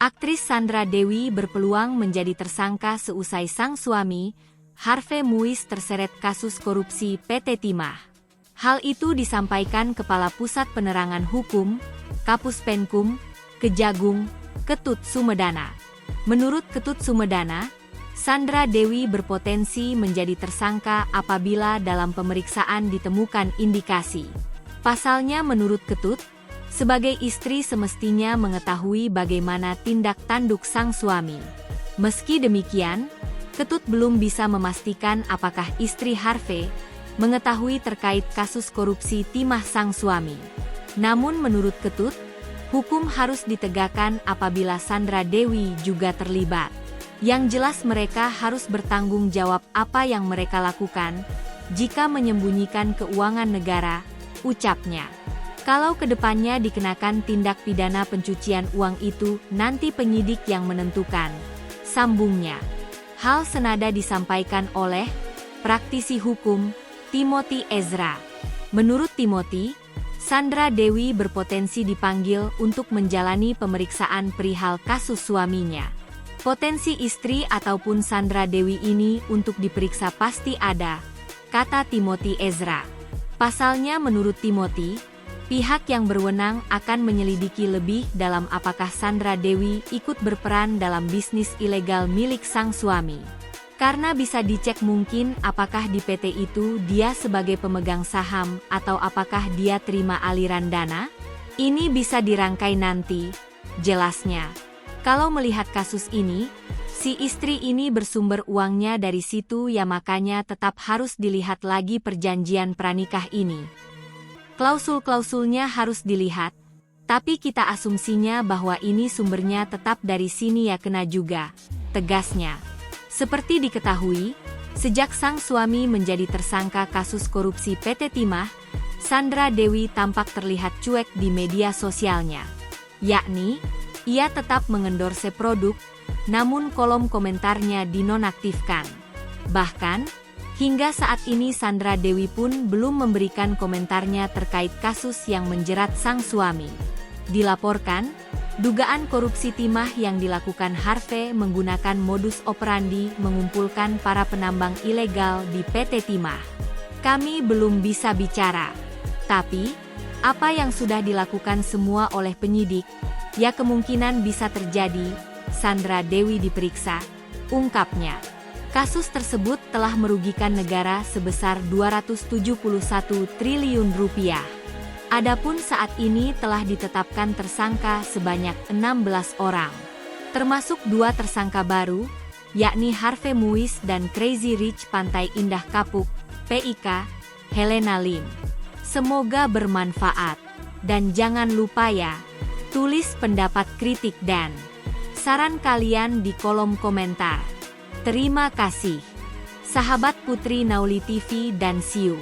Aktris Sandra Dewi berpeluang menjadi tersangka seusai sang suami, Harvey Muiz terseret kasus korupsi PT Timah. Hal itu disampaikan Kepala Pusat Penerangan Hukum, Kapus Penkum, Kejagung, Ketut Sumedana. Menurut Ketut Sumedana, Sandra Dewi berpotensi menjadi tersangka apabila dalam pemeriksaan ditemukan indikasi. Pasalnya menurut Ketut, sebagai istri semestinya mengetahui bagaimana tindak tanduk sang suami. Meski demikian, Ketut belum bisa memastikan apakah istri Harvey mengetahui terkait kasus korupsi timah sang suami. Namun menurut Ketut, hukum harus ditegakkan apabila Sandra Dewi juga terlibat. Yang jelas mereka harus bertanggung jawab apa yang mereka lakukan jika menyembunyikan keuangan negara, ucapnya. Kalau kedepannya dikenakan tindak pidana pencucian uang itu nanti penyidik yang menentukan, sambungnya. Hal senada disampaikan oleh praktisi hukum, Timothy Ezra. Menurut Timothy, Sandra Dewi berpotensi dipanggil untuk menjalani pemeriksaan perihal kasus suaminya. Potensi istri ataupun Sandra Dewi ini untuk diperiksa pasti ada, kata Timothy Ezra. Pasalnya menurut Timothy, pihak yang berwenang akan menyelidiki lebih dalam apakah Sandra Dewi ikut berperan dalam bisnis ilegal milik sang suami. Karena bisa dicek mungkin apakah di PT itu dia sebagai pemegang saham atau apakah dia terima aliran dana? Ini bisa dirangkai nanti, jelasnya. Kalau melihat kasus ini, si istri ini bersumber uangnya dari situ ya makanya tetap harus dilihat lagi perjanjian pranikah ini. Klausul-klausulnya harus dilihat, tapi kita asumsinya bahwa ini sumbernya tetap dari sini ya kena juga, tegasnya. Seperti diketahui, sejak sang suami menjadi tersangka kasus korupsi PT Timah, Sandra Dewi tampak terlihat cuek di media sosialnya. Yakni, ia tetap mengendorse produk, namun kolom komentarnya dinonaktifkan. Bahkan, hingga saat ini Sandra Dewi pun belum memberikan komentarnya terkait kasus yang menjerat sang suami. Dilaporkan, dugaan korupsi timah yang dilakukan Harvey menggunakan modus operandi mengumpulkan para penambang ilegal di PT Timah. Kami belum bisa bicara, tapi apa yang sudah dilakukan semua oleh penyidik, ya kemungkinan bisa terjadi. Sandra Dewi diperiksa, ungkapnya. Kasus tersebut telah merugikan negara sebesar 271 triliun rupiah. Adapun saat ini telah ditetapkan tersangka sebanyak 16 orang. Termasuk 2 tersangka baru, yakni Harvey Muiz dan Crazy Rich Pantai Indah Kapuk, PIK, Helena Lim. Semoga bermanfaat. Dan jangan lupa ya, tulis pendapat kritik dan saran kalian di kolom komentar. Terima kasih. Sahabat Putri Nauli TV dan see you.